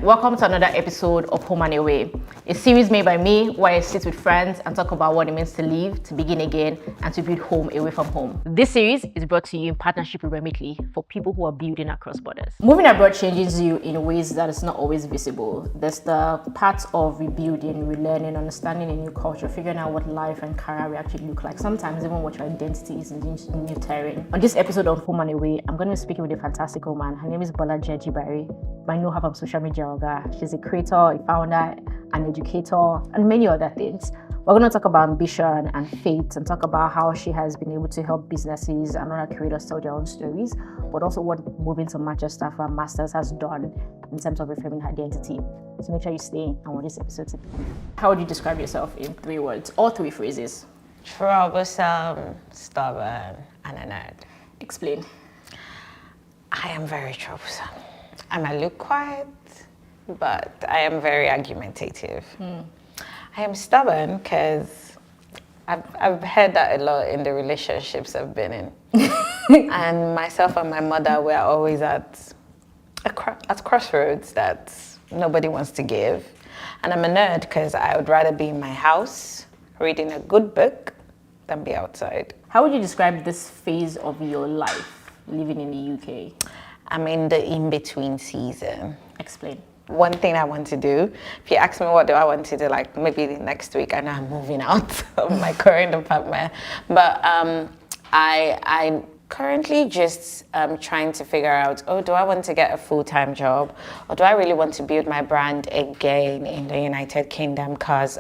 welcome to another episode of Home and Away, a series made by me where I sit with friends and talk about what it means to leave, to begin again, and to build home away from home. This series is brought to you in partnership with Remitly for people who are building across borders. Moving abroad changes you in ways that is not always visible. There's the part of rebuilding, relearning, understanding a new culture, figuring out what life and career will actually look like, sometimes even what your identity is in new terrain. On this episode of Home and Away, I'm going to be speaking with a fantastic woman. Her name is Bolaji Ajibare. I know her from social media. She's a creator, a founder, an educator, and many other things. We're going to talk about ambition and faith and talk about how she has been able to help businesses and other creators tell their own stories, but also what moving to Manchester for a master's has done in terms of reframing her identity. So make sure you stay and watch this episode today. How would you describe yourself in 3 words or 3 phrases? Troublesome, stubborn, and a nerd. Explain. I am very troublesome. I might look quiet, but I am very argumentative. I am stubborn because I've heard that a lot in the relationships I've been in. And myself and my mother were always at crossroads that nobody wants to give. And I'm a nerd because I would rather be in my house reading a good book than be outside. How would you describe this phase of your life living in the UK? I'm in the in-between season. Explain. One thing I want to do, if you ask me what do I want to do, like maybe next week, I know I'm moving out of my current apartment. But I currently just trying to figure out, do I want to get a full-time job? Or do I really want to build my brand again in the United Kingdom? Because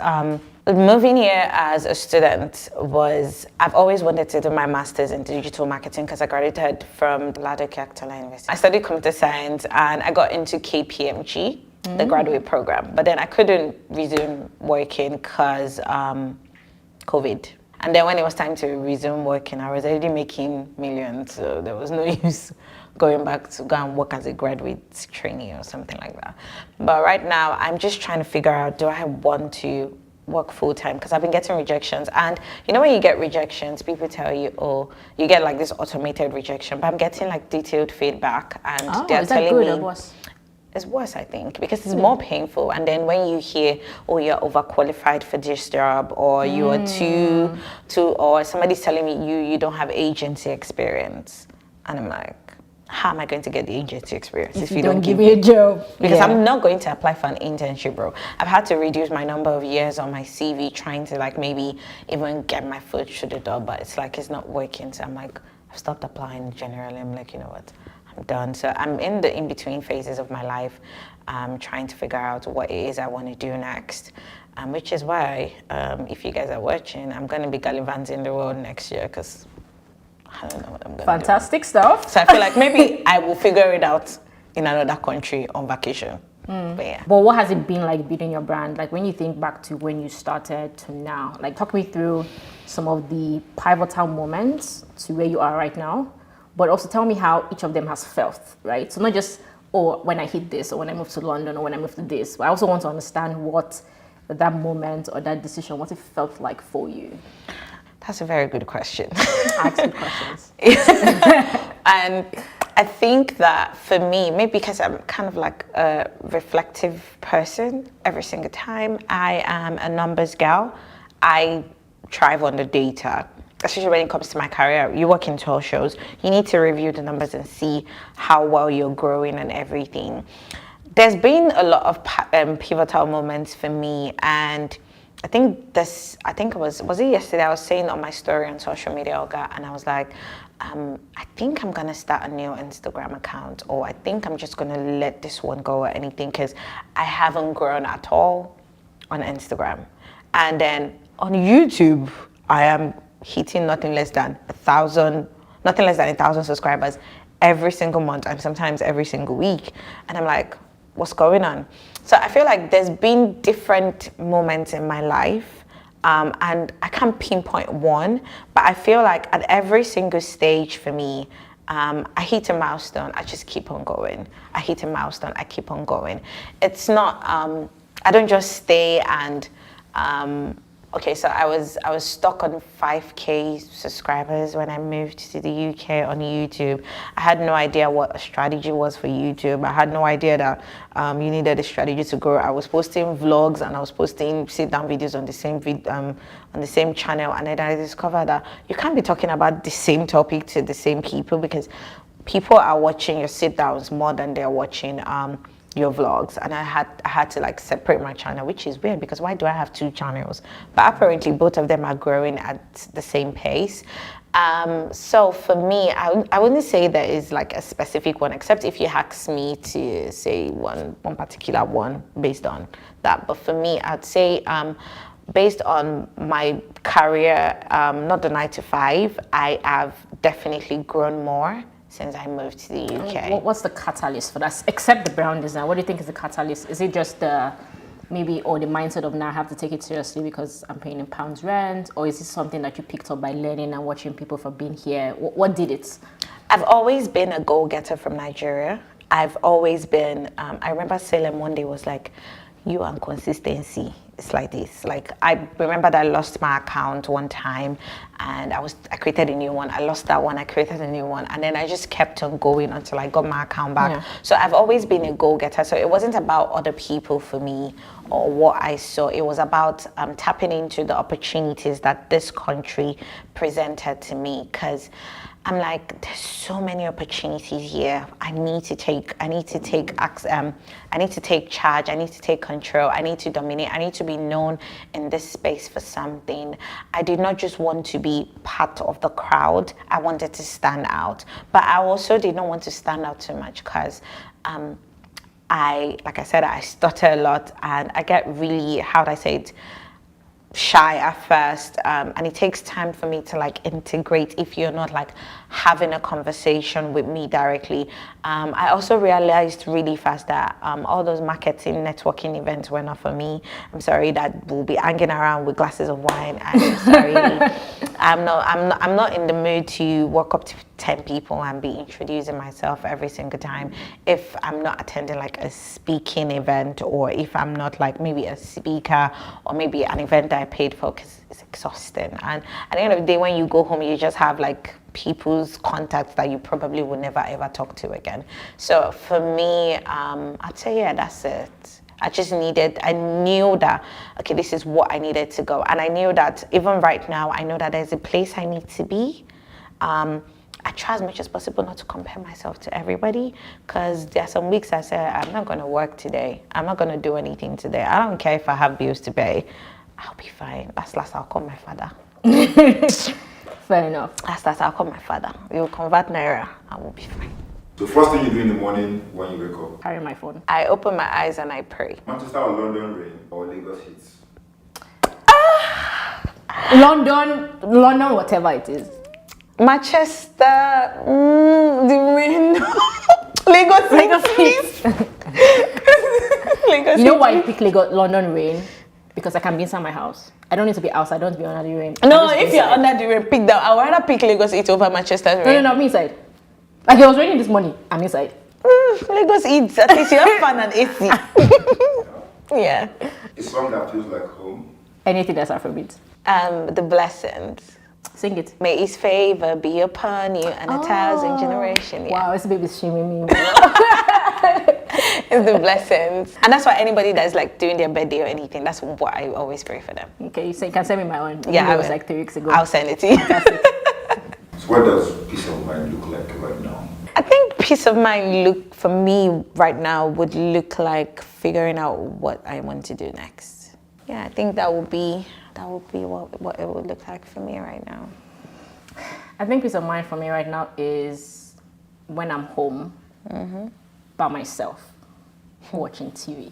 moving here as a student I've always wanted to do my master's in digital marketing because I graduated from Ladoke University. I studied computer science and I got into KPMG, the graduate program, but then I couldn't resume working because COVID. And then when it was time to resume working, I was already making millions, so there was no use going back to go and work as a graduate trainee or something like that. But right now, I'm just trying to figure out, do I want to work full-time? Because I've been getting rejections, and you know when you get rejections, people tell you, you get like this automated rejection, but I'm getting like detailed feedback, and they're telling me it's worse, I think, because it's more painful. And then when you hear, you're overqualified for this job, or you are too, or somebody's telling me you don't have agency experience, and I'm like, how am I going to get the agency experience if you don't give me a job? Because I'm not going to apply for an internship, bro. I've had to reduce my number of years on my CV trying to like maybe even get my foot through the door, but it's like it's not working. So I'm like, I've stopped applying generally. I'm like, you know what, I'm done. So I'm in the in-between phases of my life, trying to figure out what it is I want to do next. Which is why, if you guys are watching, I'm going to be gallivanting the world next year because I don't know what I'm going to do. Fantastic stuff. So I feel like maybe I will figure it out in another country on vacation. But what has it been like building your brand? Like when you think back to when you started to now, like talk me through some of the pivotal moments to where you are right now, but also tell me how each of them has felt, right? So not just, when I hit this, or when I moved to London, or when I moved to this, but I also want to understand what that moment or that decision, what it felt like for you. That's a very good question. Ask good questions. And I think that for me, maybe because I'm kind of like a reflective person every single time, I am a numbers gal. I thrive on the data, especially when it comes to my career. You work in talk shows, you need to review the numbers and see how well you're growing and everything. There's been a lot of pivotal moments for me, and I think it was it yesterday, I was saying on my story on social media, and I was like, I think I'm going to start a new Instagram account, or I think I'm just going to let this one go or anything, because I haven't grown at all on Instagram. And then on YouTube, I am hitting nothing less than 1,000 subscribers every single month, and sometimes every single week. And I'm like, what's going on? So I feel like there's been different moments in my life, and I can't pinpoint one, but I feel like at every single stage for me, I hit a milestone, I just keep on going. I hit a milestone, I keep on going. It's not, I don't just stay and Okay, so I was stuck on 5K subscribers when I moved to the UK on YouTube. I had no idea what a strategy was for YouTube. I had no idea that you needed a strategy to grow. I was posting vlogs and I was posting sit-down videos on the same on the same channel, and then I discovered that you can't be talking about the same topic to the same people, because people are watching your sit-downs more than they're watching your vlogs. And I had to like separate my channel, which is weird because why do I have 2 channels? But apparently both of them are growing at the same pace. So for me, I wouldn't say there is like a specific one, except if you ask me to say one particular one based on that. But for me, I'd say based on my career, not the 9 to 5, I have definitely grown more since I moved to the UK. What's the catalyst for that? Except the brown design, what do you think is the catalyst? Is it just the maybe, or the mindset of now I have to take it seriously because I'm paying in pounds rent, or is it something that you picked up by learning and watching people from being here? What did it? I've always been a goal-getter from Nigeria. I've always been, I remember Salem one day was like, you and consistency. It's like this. Like, I remember that I lost my account one time and I created a new one. I lost that one, I created a new one. And then I just kept on going until I got my account back. Yeah. So I've always been a go-getter. So it wasn't about other people for me or what I saw. It was about tapping into the opportunities that this country presented to me, because I'm like, there's so many opportunities here. I need to take charge. I need to take control. I need to dominate. I need to be known in this space for something. I did not just want to be part of the crowd. I wanted to stand out. But I also did not want to stand out too much because like I said, I stutter a lot and I get really, how would I say it, shy at first, and it takes time for me to like integrate if you're not like having a conversation with me directly. I also realized really fast that all those marketing networking events were not for me. I'm sorry, that we'll be hanging around with glasses of wine. I'm sorry. I'm not in the mood to walk up to 10 people and be introducing myself every single time if I'm not attending like a speaking event, or if I'm not like maybe a speaker or maybe an event that I paid for, because it's exhausting. And at the end of the day, when you go home, you just have like people's contacts that you probably will never ever talk to again. So for me, I'd say, yeah, that's it. I knew that, okay, this is what I needed to go. And I knew that even right now, I know that there's a place I need to be. I try as much as possible not to compare myself to everybody, because there are some weeks I say, I'm not going to work today. I'm not going to do anything today. I don't care if I have bills to pay. I'll be fine. Last, I'll call my father. Fair enough. Last, I'll call my father. He'll convert Naira. I will be fine. So first thing you do in the morning when you wake up? Carry my phone. I open my eyes and I pray. Manchester or London rain or Lagos heat? London, whatever it is. Manchester, the rain. Lagos heat. Lagos. You know why I pick London rain? Because I can be inside my house. I don't need to be outside. I don't need to be under the rain. No, if you're under the rain, pick that. I would rather pick Lagos heat over Manchester rain. No, I'm inside. Like, it was raining this morning. I'm inside. Lagos heat. At least you have fan and AC. Yeah. A song that feels like home? Anything that's Afrobeat. The blessings. Sing it. May his favor be upon you and 1,000 generations. Yeah. Wow, this baby's shaming me. It's the blessings. And that's why anybody that's like doing their birthday or anything, that's what I always pray for them. Okay, you can send me my own. Yeah, it was like 3 weeks ago. I'll send it to you. So what does peace of mind look like right now? I think peace of mind for me right now would look like figuring out what I want to do next. Yeah, I think that would be what it would look like for me right now. I think peace of mind for me right now is when I'm home by myself watching TV.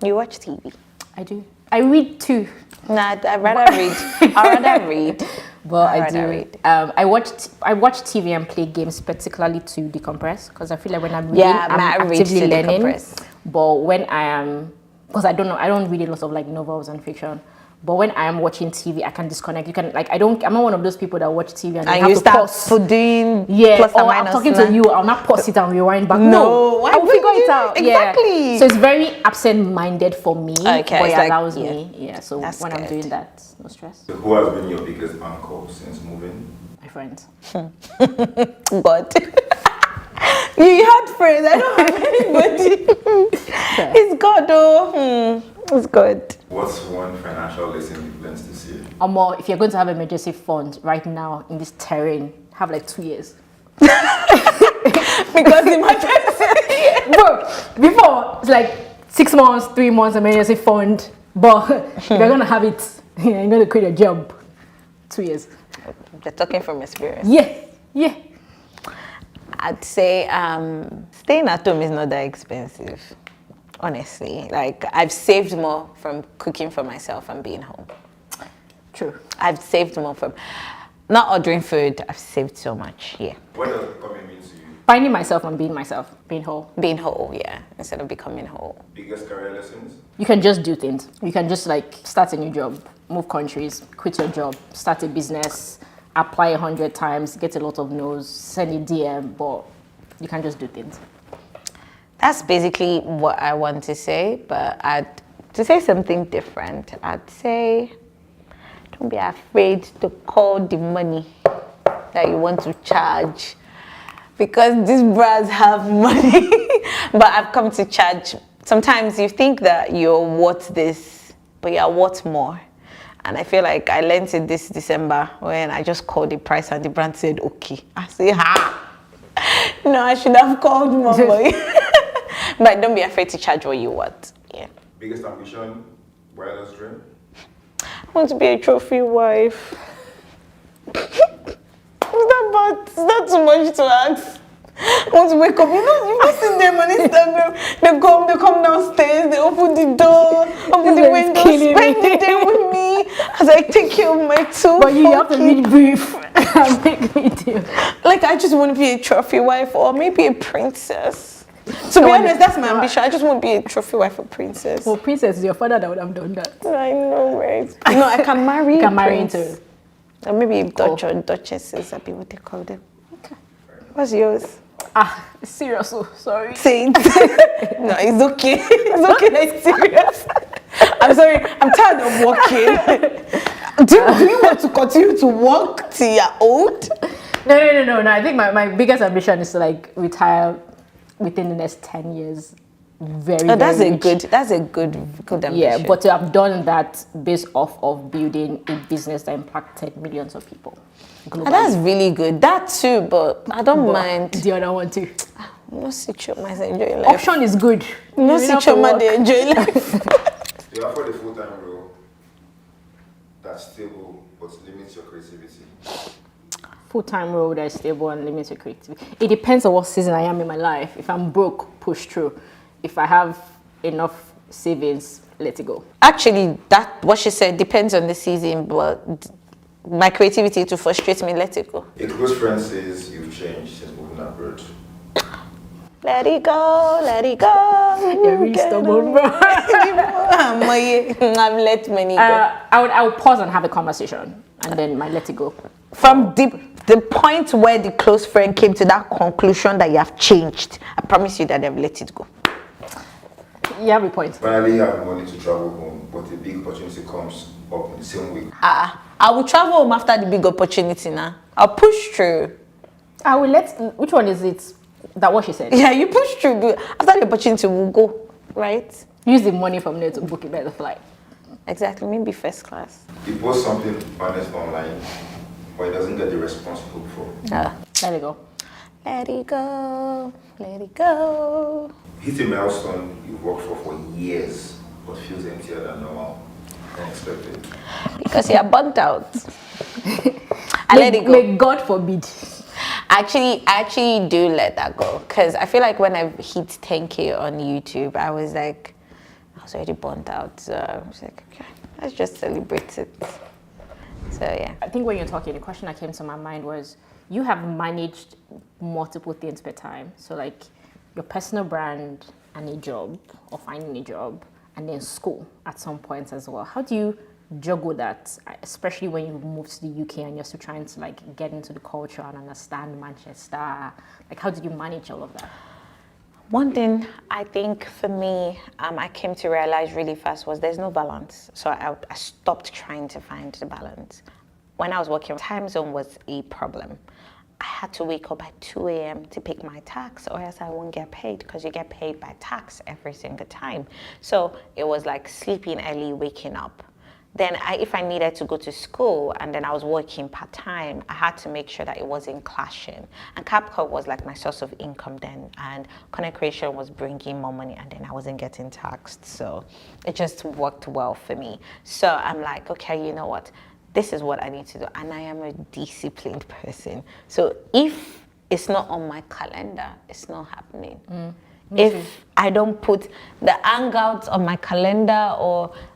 You watch TV? I do. I read too. Nah, I'd rather read. I'd rather read. Well, I do. Read. I watch TV and play games, particularly to decompress, because I feel like when I'm reading, I'm actively learning. But when I am, because I don't read a lot of like novels and fiction, But when I am watching TV, I can disconnect. You can like I'm not one of those people that watch TV and, And have you to start pause. doing Yeah, plus and or I'm minus talking now. to you, I'll not pause it and rewind back. No, why I will would figure it you? out. Exactly. Yeah. So it's very absent-minded for me, Okay, but it's it like- allows yeah. me. Yeah. So That's when I'm good. doing that, no stress. So who has been your biggest anchor since moving? My friends. But you had friends. I don't have anybody. It's good though. It's good. What's one financial lesson you've learned this year? Or more, if you're going to have emergency fund right now in this terrain, have like 2 years. Because in my Bro, before it's like 6 months, 3 months emergency fund, but if you're gonna have it, you're gonna create a job. 2 years. They're talking from experience. Yeah. I'd say staying at home is not that expensive. Honestly, like I've saved more from cooking for myself and being home. True. I've saved more from not ordering food. I've saved so much. Yeah, What does becoming mean to you? Finding myself and being myself, being whole. being whole. Yeah, instead of becoming whole. Biggest career lessons? You can just do things. You can just like start a new job, move countries, quit your job, start a business, apply 100 times, get a lot of no's, send a DM, but you can just do things. That's basically what I want to say. But to say something different, I'd say don't be afraid to call the money that you want to charge, because these brands have money. But I've come to charge. Sometimes you think that you're worth this, but you're worth more. And I feel like I learned it this December when I just called the price and the brand said okay. I say, no, I should have called more money. But don't be afraid to charge what you want. Yeah. Biggest ambition? Wildest dream? I want to be a trophy wife. Is that too much to ask? I want to wake up. You've seen them on Instagram. They come downstairs, they open the door, open the window, spend the day with me as I take care of my two. But you have to read brief and make me do. Like, I just want to be a trophy wife or maybe a princess. To be honest, that's my ambition. I just want to be a trophy wife or princess. Well, princess is your father that would have done that. I know, right? No, I can marry. You can a marry prince. into. Or maybe a Dutch or duchesses, that'd be what they call them. Okay. What's yours? It's serious, so sorry. Saint. No, it's okay. It's okay, that's serious. I'm sorry, I'm tired of working. Do you want to continue to work till you're old? No. I think my biggest ambition is to like retire within the next 10 years. Very That's very a rich. good ambition. Yeah, but to have done that based off of building a business that impacted millions of people. And that's really good. That too, but I don't But mind. the other one too. No situation, myself enjoy life. Option is good. No You don't have to situation, work. they enjoy life. You offer the full-time role that's stable but limits your creativity. Full-time role that is stable and limits your creativity. It depends on what season I am in my life. If I'm broke, push through. If I have enough savings, let it go. Actually, that what she said depends on the season, but my creativity to frustrate me, let it go. A close friend says you've changed since moving abroad. Let it go, let it go. You're really stubborn, bro. I've let many go. I would pause and have a conversation and then might let it go. From the point where the close friend came to that conclusion that you have changed, I promise you that they've let it go. You have a point. Finally, you have money to travel home, but a big opportunity comes up in the same week. I will travel home after the big opportunity now. I'll push through. I will which one is it? That what she said? Yeah, you push through. But after the opportunity, we'll go, right? Use the money from there to book a better flight. Exactly, maybe first class. You post something honest online, but it doesn't get the response you hope for. There you go. Let it go, let it go. Hit a milestone you've worked for years, but feels emptier than normal. Unexpected. Because you're burnt out. I let it go. May God forbid. I actually do let that go, because I feel like when I hit 10K on YouTube, I was already burnt out. So I was like, okay, let's just celebrate it. So yeah. I think when you're talking, the question that came to my mind was, you have managed multiple things per time. So like your personal brand and a job, or finding a job, and then school at some point as well. How do you juggle that, especially when you move to the UK and you're still trying to like get into the culture and understand Manchester? Like, how did you manage all of that? One thing I think for me, I came to realize really fast was there's no balance. So I stopped trying to find the balance. When I was working, time zone was a problem. I had to wake up at 2 a.m. to pick my tax, or else I won't get paid, because you get paid by tax every single time. So it was like sleeping early, waking up. Then if I needed to go to school and then I was working part-time, I had to make sure that it wasn't clashing. And CapCut was like my source of income then, and content creation was bringing more money, and then I wasn't getting taxed. So it just worked well for me. So I'm like, okay, you know what? This is what I need to do. And I am a disciplined person. So if it's not on my calendar, it's not happening. If I don't put the hangouts on my calendar,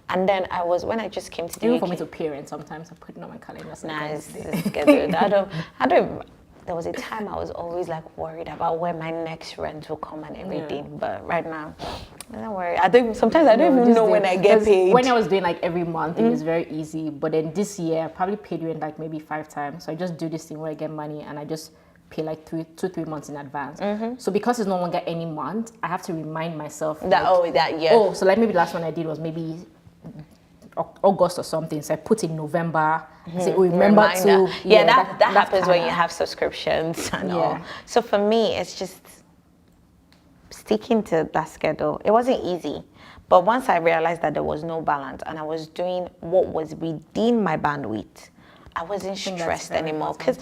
and then when I just came to the Even UK, for me to parent, sometimes I put it on my calendar. nice, it's scheduled. I don't. There was a time I was always like worried about when my next rent will come and everything. But right now, don't worry. Sometimes I don't even know when I get paid. When I was doing like every month, it was very easy. But then this year, I probably paid rent like maybe 5 times. So I just do this thing where I get money and I just pay like 2-3 months in advance. So because it's no longer any month, I have to remind myself that so like maybe the last one I did was maybe August or something. So I put in November. Say, remember reminder. to that happens when you have subscriptions and all. So for me, it's just sticking to that schedule. It wasn't easy, but once I realized that there was no balance and I was doing what was within my bandwidth, I wasn't stressed anymore, because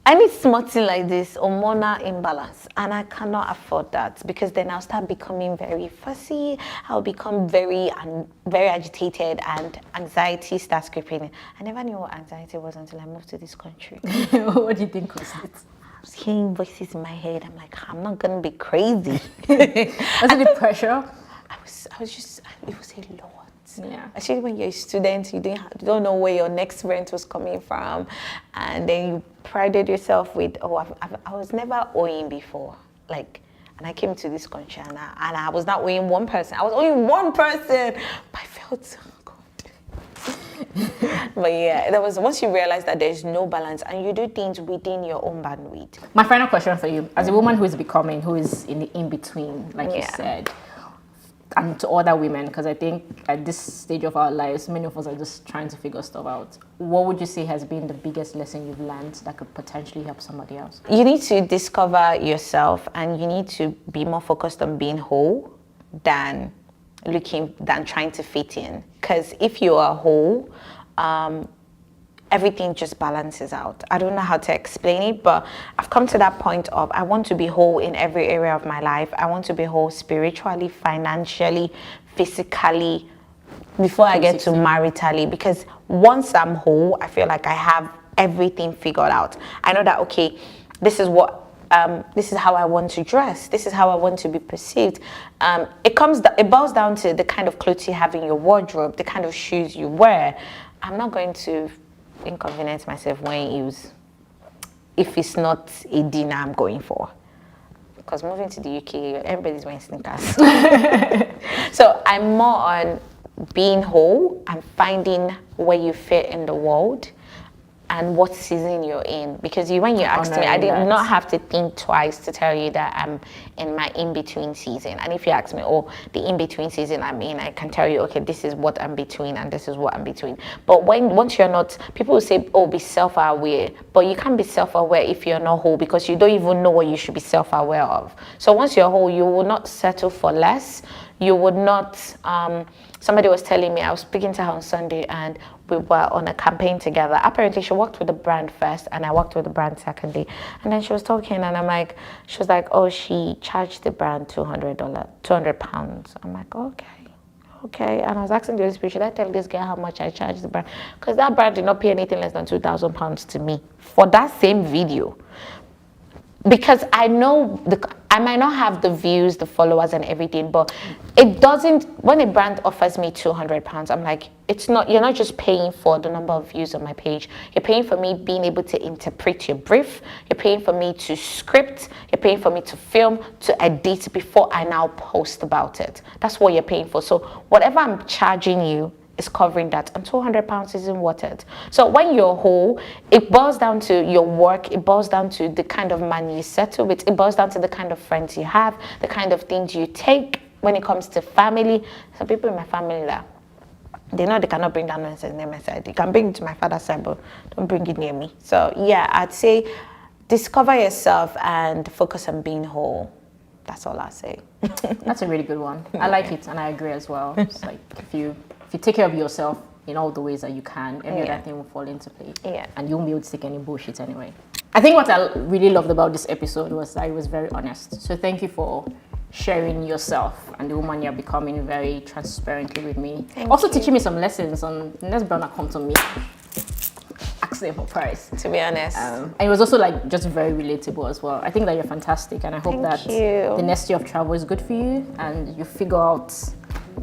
I need something like this, hormonal imbalance, and I cannot afford that, because then I'll start becoming very fussy. I'll become very agitated, and anxiety starts creeping in. I never knew what anxiety was until I moved to this country. What do you think was it? I was hearing voices in my head. I'm like, I'm not gonna be crazy. Was it the pressure? It was a lot. Yeah. Actually, when you're a student, you don't know where your next rent was coming from, and then you prided yourself with, I was never owing before, and I came to this country and I was not owing one person. I was owing one person, but I felt so good. But yeah, once you realize that there's no balance and you do things within your own bandwidth. My final question for you, as a woman who is in the in-between, like you said, and to other women, because I think at this stage of our lives, many of us are just trying to figure stuff out. What would you say has been the biggest lesson you've learned that could potentially help somebody else? You need to discover yourself, and you need to be more focused on being whole than trying to fit in. Because if you are whole, everything just balances out. I don't know how to explain it, but I've come to that point of I want to be whole in every area of my life. I want to be whole spiritually, financially, physically, before I get to maritally. Because once I'm whole, I feel like I have everything figured out. I know that, okay, this is how I want to dress. This is how I want to be perceived. It boils down to the kind of clothes you have in your wardrobe, the kind of shoes you wear. I'm not going to inconvenience myself if it's not a dinner I'm going for, because moving to the UK, everybody's wearing sneakers. So I'm more on being whole and finding where you fit in the world and what season you're in. Because when you asked me, I did not have to think twice to tell you that I'm in my in-between season. And if you ask me, the in-between season I'm in, I can tell you, okay, this is what I'm between and this is what I'm between. But once you're not, people will say, be self-aware. But you can't be self-aware if you're not whole, because you don't even know what you should be self-aware of. So once you're whole, you will not settle for less. You would not, somebody was telling me, I was speaking to her on Sunday, and we were on a campaign together. Apparently, she worked with the brand first, and I worked with the brand secondly. And then she was talking, and she was like, she charged the brand £200. I'm like, okay. And I was asking the Holy Spirit, should I tell this girl how much I charged the brand? Because that brand did not pay anything less than £2,000 to me for that same video. Because I know I might not have the views, the followers and everything, but it doesn't, when a brand offers me £200, I'm like, you're not just paying for the number of views on my page. You're paying for me being able to interpret your brief. You're paying for me to script. You're paying for me to film, to edit before I now post about it. That's what you're paying for. So whatever I'm charging you is covering that, and 200 pounds isn't worth it. So when you're whole, it boils down to your work, it boils down to the kind of money you settle with, it boils down to the kind of friends you have, the kind of things you take when it comes to family. Some people in my family that they know they cannot bring that nonsense near my side. They can bring it to my father's side, but don't bring it near me. So yeah, I'd say discover yourself and focus on being whole. That's all I say. That's a really good one. I like it, and I agree as well. It's like if you take care of yourself in all the ways that you can, every other thing will fall into place. Yeah. And you won't be able to take any bullshit anyway. I think what I really loved about this episode was that it was very honest. So thank you for sharing yourself and the woman you're becoming very transparently with me. Also teaching me some lessons on next brother come to me. Ask them for price. To be honest. And it was also like just very relatable as well. I think that you're fantastic, and I hope that the next year of travel is good for you and you figure out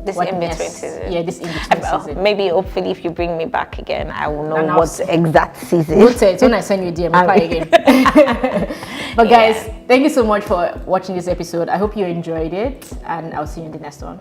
this in-between season. Yeah, this in-between season. Maybe, hopefully, if you bring me back again, I will know what exact season. We'll say it when I send you a DM, apply again. But guys, thank you so much for watching this episode. I hope you enjoyed it, and I'll see you in the next one.